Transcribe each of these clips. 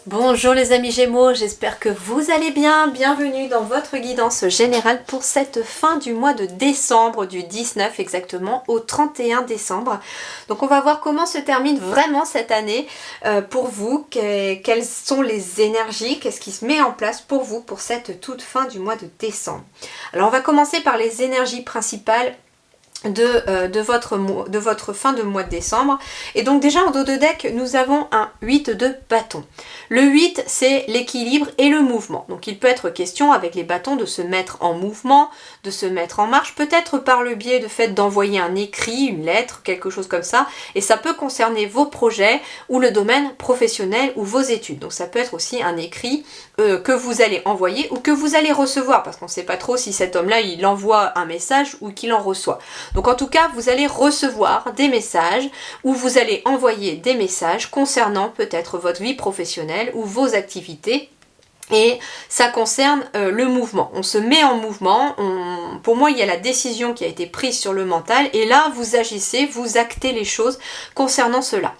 Bonjour les amis Gémeaux, j'espère que vous allez bien. Bienvenue dans votre guidance générale pour cette fin du mois de décembre, du 19 exactement au 31 décembre. Donc on va voir comment se termine vraiment cette année pour vous, quelles sont les énergies, qu'est-ce qui se met en place pour vous pour cette toute fin du mois de décembre. Alors on va commencer par les énergies principales de votre fin de mois de décembre. Et donc déjà en dos de deck, nous avons un 8 de bâton. Le 8, c'est l'équilibre et le mouvement. Donc il peut être question avec les bâtons de se mettre en mouvement, de se mettre en marche, peut-être par le biais de fait d'envoyer un écrit, une lettre, quelque chose comme ça. Et ça peut concerner vos projets ou le domaine professionnel ou vos études. Donc ça peut être aussi un écrit que vous allez envoyer ou que vous allez recevoir, parce qu'on ne sait pas trop si cet homme-là, il envoie un message ou qu'il en reçoit. Donc en tout cas, vous allez recevoir des messages ou vous allez envoyer des messages concernant peut-être votre vie professionnelle ou vos activités. Et ça concerne le mouvement. On se met en mouvement. Pour moi, il y a la décision qui a été prise sur le mental. Et là, vous agissez, vous actez les choses concernant cela.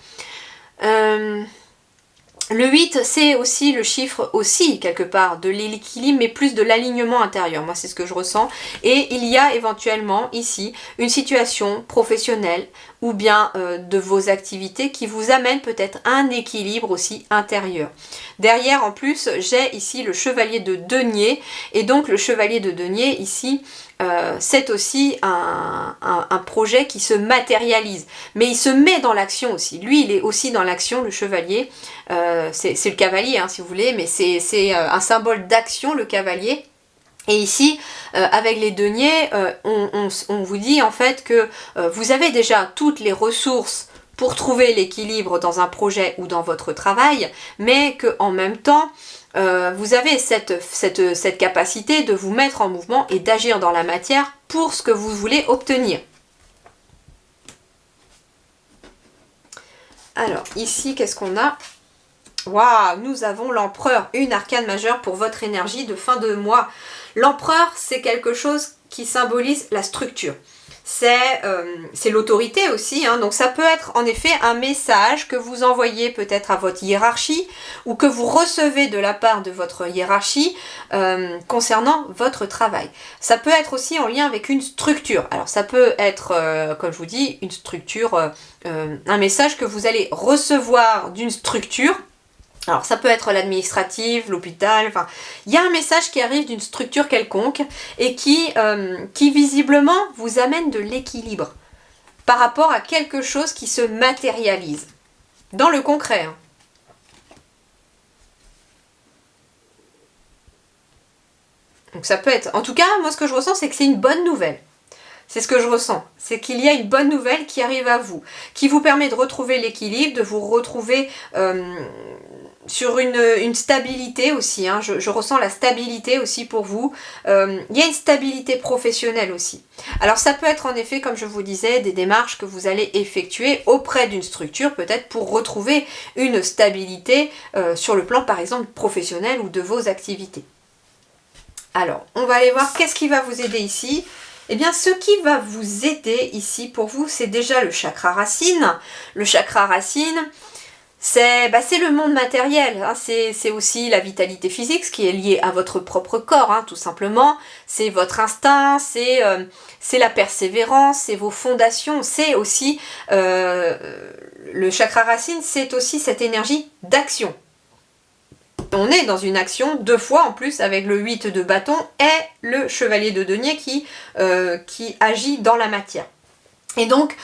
Le 8, c'est aussi le chiffre aussi, quelque part, de l'équilibre, mais plus de l'alignement intérieur. Moi, c'est ce que je ressens. Et il y a éventuellement, ici, une situation professionnelle ou bien de vos activités qui vous amène peut-être un équilibre aussi intérieur. Derrière, en plus, j'ai ici le chevalier de denier. Et donc, le chevalier de denier, ici, c'est aussi un projet qui se matérialise. Mais il se met dans l'action aussi. Lui, il est aussi dans l'action, le chevalier. C'est le cavalier, hein, si vous voulez, mais c'est un symbole d'action, le cavalier. Et ici, avec les deniers, on vous dit en fait que vous avez déjà toutes les ressources pour trouver l'équilibre dans un projet ou dans votre travail, mais qu'en même temps, vous avez cette capacité de vous mettre en mouvement et d'agir dans la matière pour ce que vous voulez obtenir. Alors, ici, qu'est-ce qu'on a ? Waouh, nous avons l'empereur, une arcane majeure pour votre énergie de fin de mois. L'empereur, c'est quelque chose qui symbolise la structure. C'est l'autorité aussi, hein. Donc ça peut être en effet un message que vous envoyez peut-être à votre hiérarchie ou que vous recevez de la part de votre hiérarchie concernant votre travail. Ça peut être aussi en lien avec une structure. Alors ça peut être, comme je vous dis, une structure, un message que vous allez recevoir d'une structure. Alors ça peut être l'administratif, l'hôpital, enfin, il y a un message qui arrive d'une structure quelconque et qui visiblement vous amène de l'équilibre par rapport à quelque chose qui se matérialise dans le concret. Hein. Donc ça peut être, en tout cas, moi ce que je ressens c'est que c'est une bonne nouvelle. C'est ce que je ressens, c'est qu'il y a une bonne nouvelle qui arrive à vous, qui vous permet de retrouver l'équilibre, de vous retrouver sur une stabilité aussi, hein. Je ressens la stabilité aussi pour vous. Il y a une stabilité professionnelle aussi. Alors ça peut être en effet, comme je vous disais, des démarches que vous allez effectuer auprès d'une structure, peut-être pour retrouver une stabilité sur le plan par exemple professionnel ou de vos activités. Alors, on va aller voir qu'est-ce qui va vous aider ici. Eh bien, ce qui va vous aider ici pour vous, c'est déjà le chakra racine. Le chakra racine, c'est le monde matériel, hein. C'est aussi la vitalité physique, ce qui est lié à votre propre corps, hein, tout simplement. C'est votre instinct, c'est la persévérance, c'est vos fondations, c'est aussi le chakra racine, c'est aussi cette énergie d'action. On est dans une action deux fois en plus avec le 8 de bâton et le chevalier de denier qui agit dans la matière. Et donc,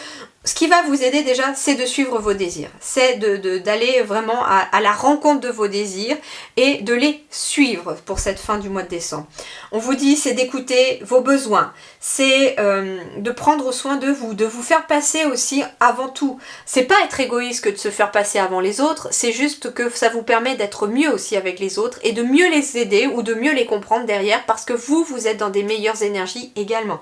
ce qui va vous aider déjà, c'est de suivre vos désirs. C'est d'aller vraiment à la rencontre de vos désirs et de les suivre pour cette fin du mois de décembre. On vous dit, c'est d'écouter vos besoins. C'est de prendre soin de vous faire passer aussi avant tout. C'est pas être égoïste que de se faire passer avant les autres, c'est juste que ça vous permet d'être mieux aussi avec les autres et de mieux les aider ou de mieux les comprendre derrière parce que vous êtes dans des meilleures énergies également.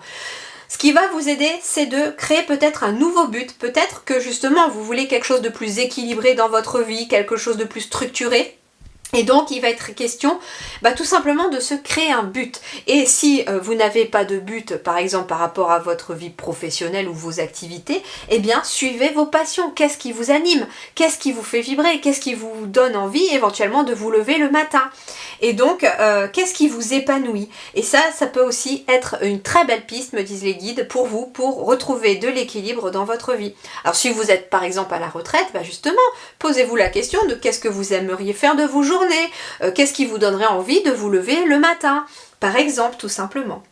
Ce qui va vous aider, c'est de créer peut-être un nouveau but. Peut-être que justement, vous voulez quelque chose de plus équilibré dans votre vie, quelque chose de plus structuré. Et donc, il va être question tout simplement de se créer un but. Et si vous n'avez pas de but, par exemple par rapport à votre vie professionnelle ou vos activités, eh bien, suivez vos passions. Qu'est-ce qui vous anime? Qu'est-ce qui vous fait vibrer? Qu'est-ce qui vous donne envie éventuellement de vous lever le matin? Et donc, qu'est-ce qui vous épanouit? Et ça peut aussi être une très belle piste, me disent les guides, pour vous, pour retrouver de l'équilibre dans votre vie. Alors, si vous êtes par exemple à la retraite, justement, posez-vous la question de qu'est-ce que vous aimeriez faire de vos journées? Qu'est-ce qui vous donnerait envie de vous lever le matin, par exemple, tout simplement.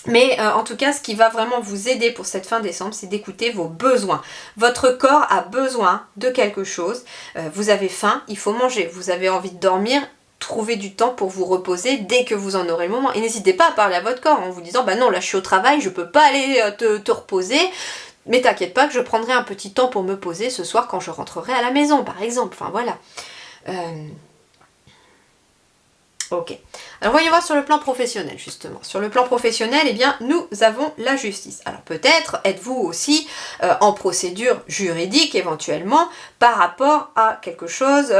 Mais en tout cas, ce qui va vraiment vous aider pour cette fin décembre, c'est d'écouter vos besoins. Votre corps a besoin de quelque chose. Vous avez faim, il faut manger. Vous avez envie de dormir, trouvez du temps pour vous reposer dès que vous en aurez le moment. Et n'hésitez pas à parler à votre corps en vous disant « non, là je suis au travail, je peux pas aller te reposer. Mais t'inquiète pas que je prendrai un petit temps pour me poser ce soir quand je rentrerai à la maison, par exemple. » Enfin voilà. Ok. Alors voyons voir sur le plan professionnel justement. Sur le plan professionnel, eh bien, nous avons la justice. Alors peut-être êtes-vous aussi en procédure juridique éventuellement par rapport à quelque chose,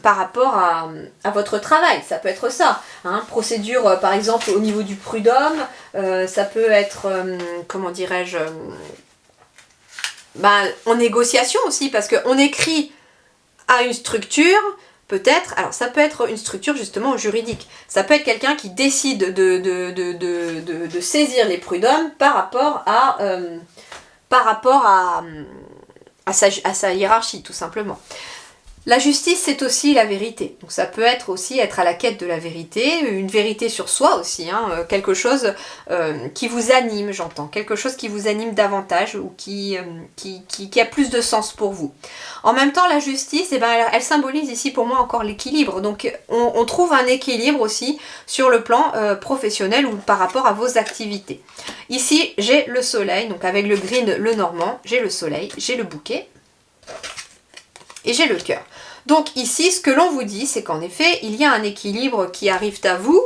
par rapport à votre travail. Ça peut être ça. Procédure par exemple au niveau du prud'homme, ça peut être, comment dirais-je, en négociation aussi parce qu'on écrit à une structure. Peut-être, alors ça peut être une structure justement juridique, ça peut être quelqu'un qui décide de saisir les prud'hommes par rapport à sa hiérarchie tout simplement. La justice, c'est aussi la vérité. Donc ça peut être aussi être à la quête de la vérité, une vérité sur soi aussi, quelque chose qui vous anime, j'entends, quelque chose qui vous anime davantage ou qui a plus de sens pour vous. En même temps, la justice, elle symbolise ici pour moi encore l'équilibre. Donc on trouve un équilibre aussi sur le plan professionnel ou par rapport à vos activités. Ici, j'ai le soleil, donc avec le green, le normand, j'ai le soleil, j'ai le bouquet et j'ai le cœur. Donc ici, ce que l'on vous dit, c'est qu'en effet, il y a un équilibre qui arrive à vous,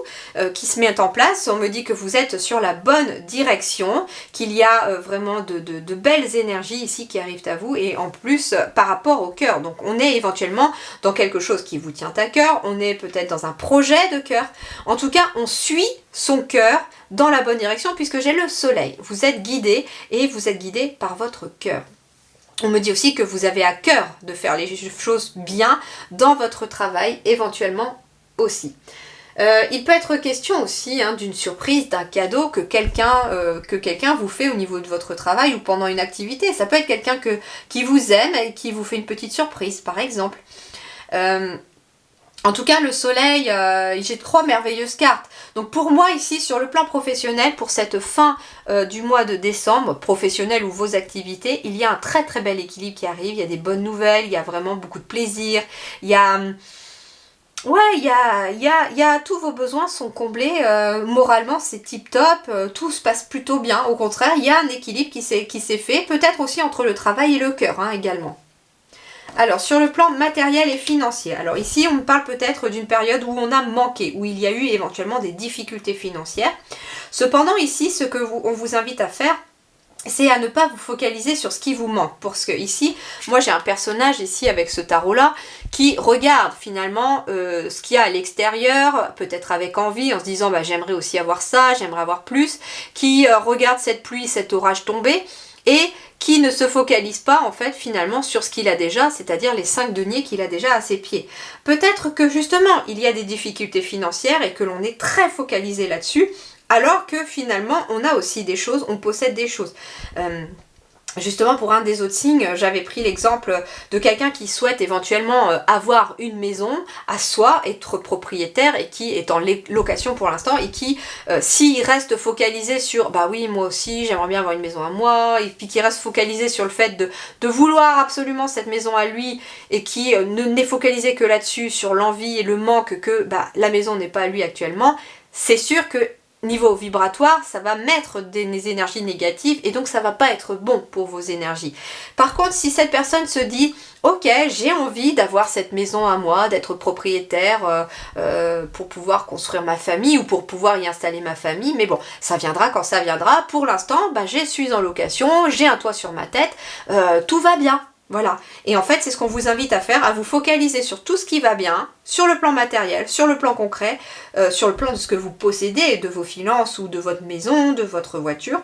qui se met en place. On me dit que vous êtes sur la bonne direction, qu'il y a vraiment de belles énergies ici qui arrivent à vous, et en plus, par rapport au cœur. Donc on est éventuellement dans quelque chose qui vous tient à cœur, on est peut-être dans un projet de cœur. En tout cas, on suit son cœur dans la bonne direction, puisque j'ai le soleil. Vous êtes guidé, et vous êtes guidé par votre cœur. On me dit aussi que vous avez à cœur de faire les choses bien dans votre travail, éventuellement aussi. Il peut être question aussi d'une surprise, d'un cadeau que quelqu'un vous fait au niveau de votre travail ou pendant une activité. Ça peut être quelqu'un qui vous aime et qui vous fait une petite surprise, par exemple. En tout cas, le soleil, j'ai 3 merveilleuses cartes. Donc pour moi ici, sur le plan professionnel, pour cette fin du mois de décembre, professionnel ou vos activités, il y a un très très bel équilibre qui arrive. Il y a des bonnes nouvelles, il y a vraiment beaucoup de plaisir. Il y a tous vos besoins sont comblés. Moralement, c'est tip top. Tout se passe plutôt bien. Au contraire, il y a un équilibre qui s'est fait. Peut-être aussi entre le travail et le cœur également. Alors, sur le plan matériel et financier, alors ici, on parle peut-être d'une période où on a manqué, où il y a eu éventuellement des difficultés financières. Cependant, ici, ce on vous invite à faire, c'est à ne pas vous focaliser sur ce qui vous manque. Parce que ici, moi j'ai un personnage ici avec ce tarot-là qui regarde finalement ce qu'il y a à l'extérieur, peut-être avec envie, en se disant j'aimerais aussi avoir ça, j'aimerais avoir plus, qui regarde cette pluie, cet orage tomber, et qui ne se focalise pas en fait finalement sur ce qu'il a déjà, c'est-à-dire les 5 deniers qu'il a déjà à ses pieds. Peut-être que justement il y a des difficultés financières et que l'on est très focalisé là-dessus, alors que finalement on a aussi des choses, on possède des choses. Justement, pour un des autres signes, j'avais pris l'exemple de quelqu'un qui souhaite éventuellement avoir une maison à soi, être propriétaire et qui est en location pour l'instant et qui, s'il reste focalisé sur bah oui, moi aussi, j'aimerais bien avoir une maison à moi, et puis qui reste focalisé sur le fait de vouloir absolument cette maison à lui et qui n'est focalisé que là-dessus, sur l'envie et le manque que bah, la maison n'est pas à lui actuellement, c'est sûr que niveau vibratoire, ça va mettre des énergies négatives et donc ça va pas être bon pour vos énergies. Par contre, si cette personne se dit ok, j'ai envie d'avoir cette maison à moi, d'être propriétaire pour pouvoir construire ma famille ou pour pouvoir y installer ma famille, mais bon, ça viendra quand ça viendra. Pour l'instant, bah, je suis en location, j'ai un toit sur ma tête, tout va bien. Voilà. Et en fait, c'est ce qu'on vous invite à faire, à vous focaliser sur tout ce qui va bien, sur le plan matériel, sur le plan concret, sur le plan de ce que vous possédez, de vos finances ou de votre maison, de votre voiture,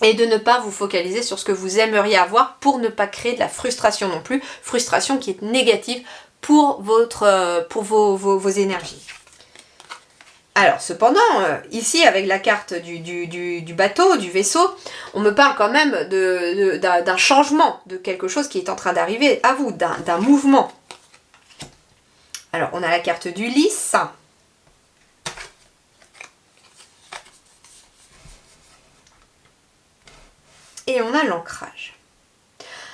et de ne pas vous focaliser sur ce que vous aimeriez avoir pour ne pas créer de la frustration non plus, frustration qui est négative pour vos énergies. Alors cependant, ici avec la carte du bateau, du vaisseau, on me parle quand même d'un changement, de quelque chose qui est en train d'arriver à vous, d'un mouvement. Alors on a la carte du lys. Et on a l'ancrage.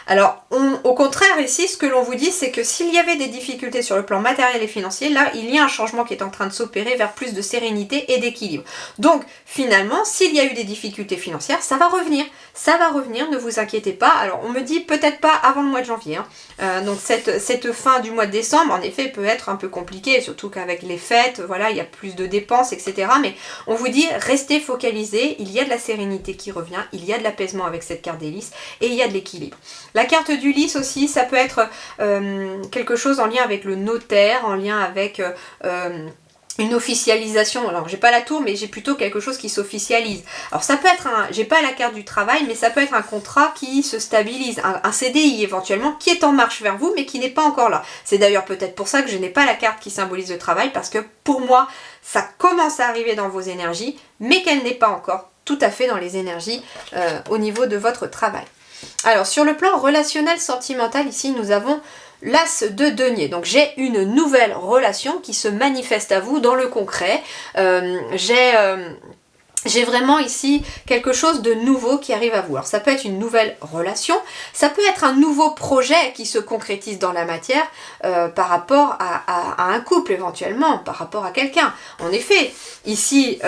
Alors, au contraire, ici, ce que l'on vous dit, c'est que s'il y avait des difficultés sur le plan matériel et financier, là, il y a un changement qui est en train de s'opérer vers plus de sérénité et d'équilibre. Donc, finalement, s'il y a eu des difficultés financières, ça va revenir. Ça va revenir, ne vous inquiétez pas. Alors, on me dit peut-être pas avant le mois de janvier. Donc, cette fin du mois de décembre, en effet, peut être un peu compliquée, surtout qu'avec les fêtes, voilà, il y a plus de dépenses, etc. Mais on vous dit, restez focalisés, il y a de la sérénité qui revient, il y a de l'apaisement avec cette carte des lys, et il y a de l'équilibre. La carte du lys aussi, ça peut être quelque chose en lien avec le notaire, en lien avec une officialisation. Alors j'ai pas la tour, mais j'ai plutôt quelque chose qui s'officialise. Alors ça peut être j'ai pas la carte du travail, mais ça peut être un contrat qui se stabilise, un CDI éventuellement, qui est en marche vers vous, mais qui n'est pas encore là. C'est d'ailleurs peut-être pour ça que je n'ai pas la carte qui symbolise le travail, parce que pour moi, ça commence à arriver dans vos énergies, mais qu'elle n'est pas encore tout à fait dans les énergies au niveau de votre travail. Alors sur le plan relationnel sentimental, ici nous avons l'as de denier. Donc j'ai une nouvelle relation qui se manifeste à vous dans le concret. J'ai vraiment ici quelque chose de nouveau qui arrive à vous. Alors ça peut être une nouvelle relation, ça peut être un nouveau projet qui se concrétise dans la matière par rapport à un couple éventuellement, par rapport à quelqu'un. En effet, ici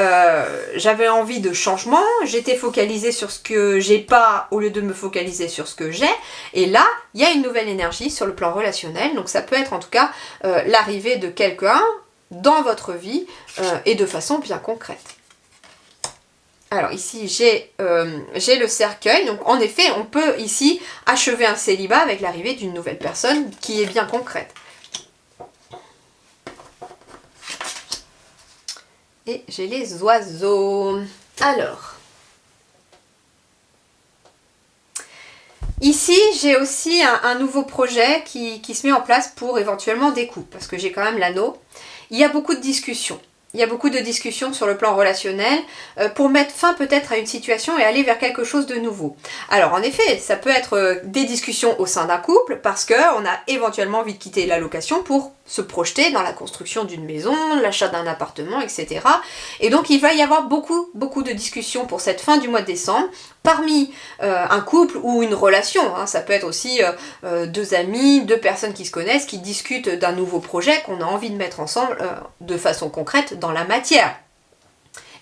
j'avais envie de changement, j'étais focalisée sur ce que j'ai pas au lieu de me focaliser sur ce que j'ai. Et là, il y a une nouvelle énergie sur le plan relationnel, donc ça peut être en tout cas l'arrivée de quelqu'un dans votre vie et de façon bien concrète. Alors ici j'ai le cercueil, donc en effet on peut ici achever un célibat avec l'arrivée d'une nouvelle personne qui est bien concrète. Et j'ai les oiseaux. Alors, ici j'ai aussi un nouveau projet qui se met en place pour éventuellement des couples, parce que j'ai quand même l'anneau. Il y a beaucoup de discussions. Il y a beaucoup de discussions sur le plan relationnel pour mettre fin peut-être à une situation et aller vers quelque chose de nouveau. Alors en effet, ça peut être des discussions au sein d'un couple parce qu'on a éventuellement envie de quitter la location pour se projeter dans la construction d'une maison, l'achat d'un appartement, etc. Et donc il va y avoir beaucoup de discussions pour cette fin du mois de décembre parmi un couple ou une relation. Hein. Ça peut être aussi deux amis, deux personnes qui se connaissent, qui discutent d'un nouveau projet qu'on a envie de mettre ensemble de façon concrète dans la matière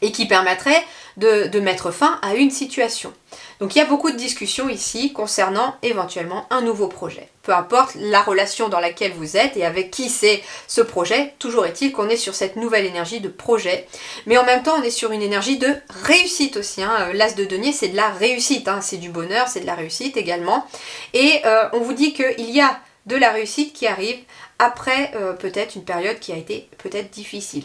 et qui permettrait de mettre fin à une situation. Donc il y a beaucoup de discussions ici concernant éventuellement un nouveau projet. Peu importe la relation dans laquelle vous êtes et avec qui c'est ce projet, toujours est-il qu'on est sur cette nouvelle énergie de projet. Mais en même temps, on est sur une énergie de réussite aussi. Hein. L'as de denier, c'est de la réussite, hein. C'est du bonheur, c'est de la réussite également. Et on vous dit qu'il y a de la réussite qui arrive après peut-être une période qui a été peut-être difficile.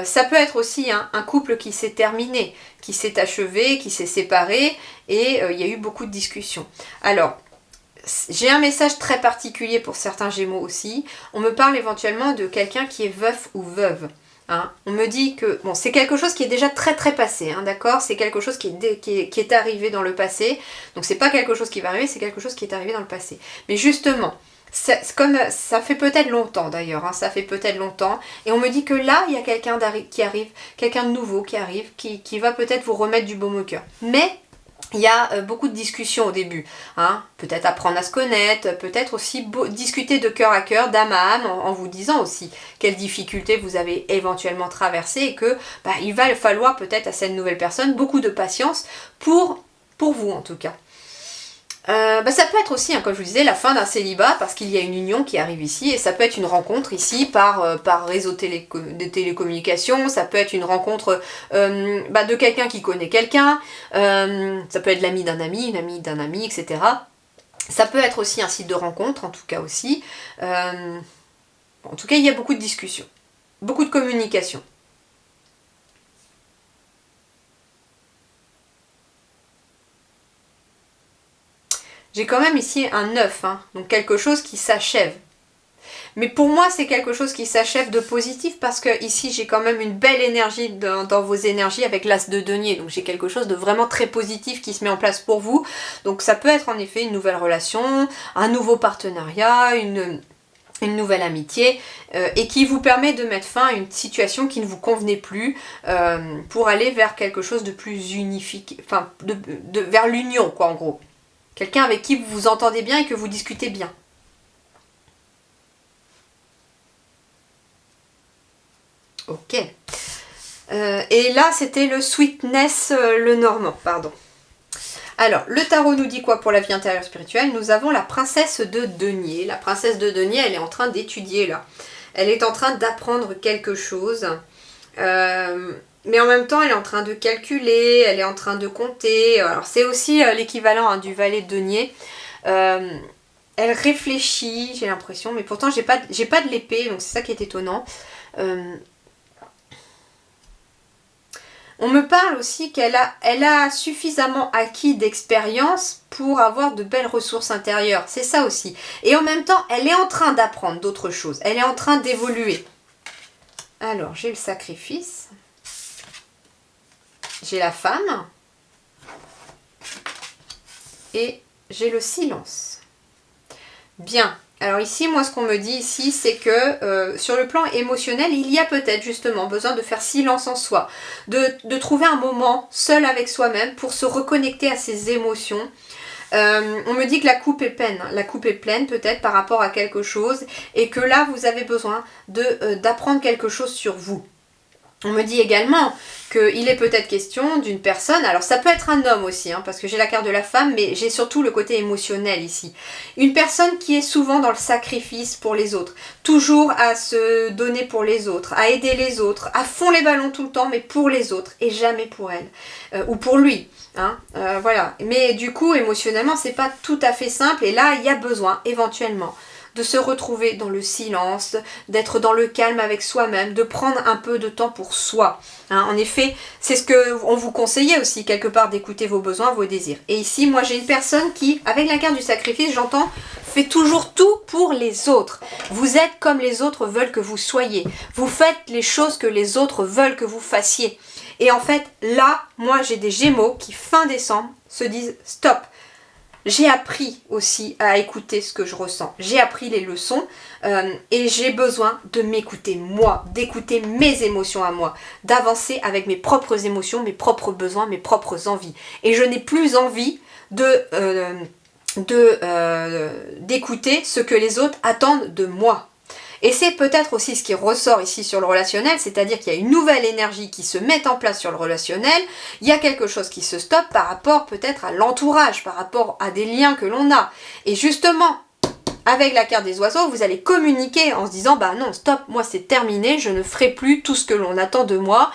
Ça peut être aussi un couple qui s'est terminé, qui s'est achevé, qui s'est séparé et il y a eu beaucoup de discussions. Alors, j'ai un message très particulier pour certains Gémeaux aussi. On me parle éventuellement de quelqu'un qui est veuf ou veuve. Hein. On me dit que bon, c'est quelque chose qui est déjà très très passé, hein, d'accord? C'est quelque chose qui est arrivé dans le passé. Donc c'est pas quelque chose qui va arriver, c'est quelque chose qui est arrivé dans le passé. Mais justement, comme ça fait peut-être longtemps d'ailleurs, hein, ça fait peut-être longtemps, et on me dit que là, il y a quelqu'un qui arrive, quelqu'un de nouveau qui arrive, qui va peut-être vous remettre du baume au cœur. Mais il y a beaucoup de discussions au début, hein. Peut-être apprendre à se connaître, peut-être aussi discuter de cœur à cœur, d'âme à âme, en vous disant aussi quelles difficultés vous avez éventuellement traversées et que il va falloir peut-être à cette nouvelle personne beaucoup de patience pour vous en tout cas. Ça peut être aussi, hein, comme je vous disais, la fin d'un célibat parce qu'il y a une union qui arrive ici et ça peut être une rencontre ici par réseau de télécommunications, ça peut être une rencontre de quelqu'un qui connaît quelqu'un, ça peut être l'ami d'un ami, une amie d'un ami, etc. Ça peut être aussi un site de rencontre, en tout cas aussi. En tout cas, il y a beaucoup de discussions, beaucoup de communication. J'ai quand même ici un 9, hein, donc quelque chose qui s'achève. Mais pour moi, c'est quelque chose qui s'achève de positif parce que ici, j'ai quand même une belle énergie dans vos énergies avec l'as de denier. Donc j'ai quelque chose de vraiment très positif qui se met en place pour vous. Donc ça peut être en effet une nouvelle relation, un nouveau partenariat, une nouvelle amitié et qui vous permet de mettre fin à une situation qui ne vous convenait plus pour aller vers quelque chose de plus unifié, enfin vers l'union quoi en gros. Quelqu'un avec qui vous vous entendez bien et que vous discutez bien. Ok. Et là, c'était le sweetness, le normand, pardon. Alors, le tarot nous dit quoi pour la vie intérieure spirituelle? Nous avons la princesse de denier. La princesse de denier, elle est en train d'étudier là. Elle est en train d'apprendre quelque chose. Mais en même temps, elle est en train de calculer, elle est en train de compter. Alors, c'est aussi l'équivalent du valet de denier. Elle réfléchit, j'ai l'impression, mais pourtant, j'ai pas de l'épée, donc c'est ça qui est étonnant. On me parle aussi qu'elle a suffisamment acquis d'expérience pour avoir de belles ressources intérieures. C'est ça aussi. Et en même temps, elle est en train d'apprendre d'autres choses. Elle est en train d'évoluer. Alors, j'ai le sacrifice. J'ai la femme et j'ai le silence. Bien. Alors ici, moi, ce qu'on me dit ici, c'est que sur le plan émotionnel, il y a peut-être justement besoin de faire silence en soi, de trouver un moment seul avec soi-même pour se reconnecter à ses émotions. On me dit que la coupe est pleine peut-être par rapport à quelque chose et que là, vous avez besoin d'apprendre quelque chose sur vous. On me dit également qu'il est peut-être question d'une personne, alors ça peut être un homme aussi, hein, parce que j'ai la carte de la femme, mais j'ai surtout le côté émotionnel ici. Une personne qui est souvent dans le sacrifice pour les autres, toujours à se donner pour les autres, à aider les autres, à fond les ballons tout le temps, mais pour les autres, et jamais pour elle, ou pour lui. Hein, voilà. Mais du coup, émotionnellement, c'est pas tout à fait simple, et là, il y a besoin, éventuellement, de se retrouver dans le silence, d'être dans le calme avec soi-même, de prendre un peu de temps pour soi. Hein, en effet, c'est ce qu'on vous conseillait aussi, quelque part, d'écouter vos besoins, vos désirs. Et ici, moi, j'ai une personne qui, avec la carte du sacrifice, j'entends, fait toujours tout pour les autres. Vous êtes comme les autres veulent que vous soyez. Vous faites les choses que les autres veulent que vous fassiez. Et en fait, là, moi, j'ai des Gémeaux qui, fin décembre, se disent « Stop !» J'ai appris aussi à écouter ce que je ressens. J'ai appris les leçons et j'ai besoin de m'écouter moi, d'écouter mes émotions à moi, d'avancer avec mes propres émotions, mes propres besoins, mes propres envies. Et je n'ai plus envie d'écouter ce que les autres attendent de moi. Et c'est peut-être aussi ce qui ressort ici sur le relationnel, c'est-à-dire qu'il y a une nouvelle énergie qui se met en place sur le relationnel, il y a quelque chose qui se stoppe par rapport peut-être à l'entourage, par rapport à des liens que l'on a. Et justement, avec la carte des oiseaux, vous allez communiquer en se disant « Bah non, stop, moi c'est terminé, je ne ferai plus tout ce que l'on attend de moi,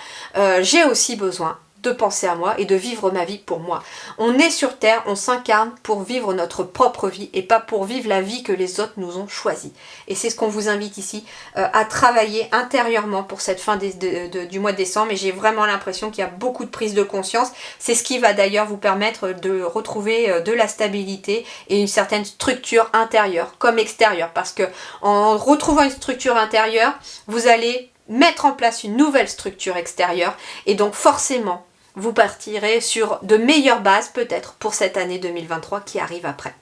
j'ai aussi besoin de penser à moi et de vivre ma vie pour moi. » On est sur Terre, on s'incarne pour vivre notre propre vie et pas pour vivre la vie que les autres nous ont choisie. Et c'est ce qu'on vous invite ici à travailler intérieurement pour cette fin du mois de décembre. Et j'ai vraiment l'impression qu'il y a beaucoup de prise de conscience. C'est ce qui va d'ailleurs vous permettre de retrouver de la stabilité et une certaine structure intérieure comme extérieure. Parce que en retrouvant une structure intérieure, vous allez mettre en place une nouvelle structure extérieure et donc forcément vous partirez sur de meilleures bases peut-être pour cette année 2023 qui arrive après.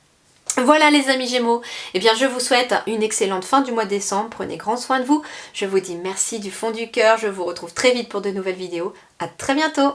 Voilà les amis Gémeaux, eh bien je vous souhaite une excellente fin du mois de décembre, prenez grand soin de vous, je vous dis merci du fond du cœur, je vous retrouve très vite pour de nouvelles vidéos, à très bientôt.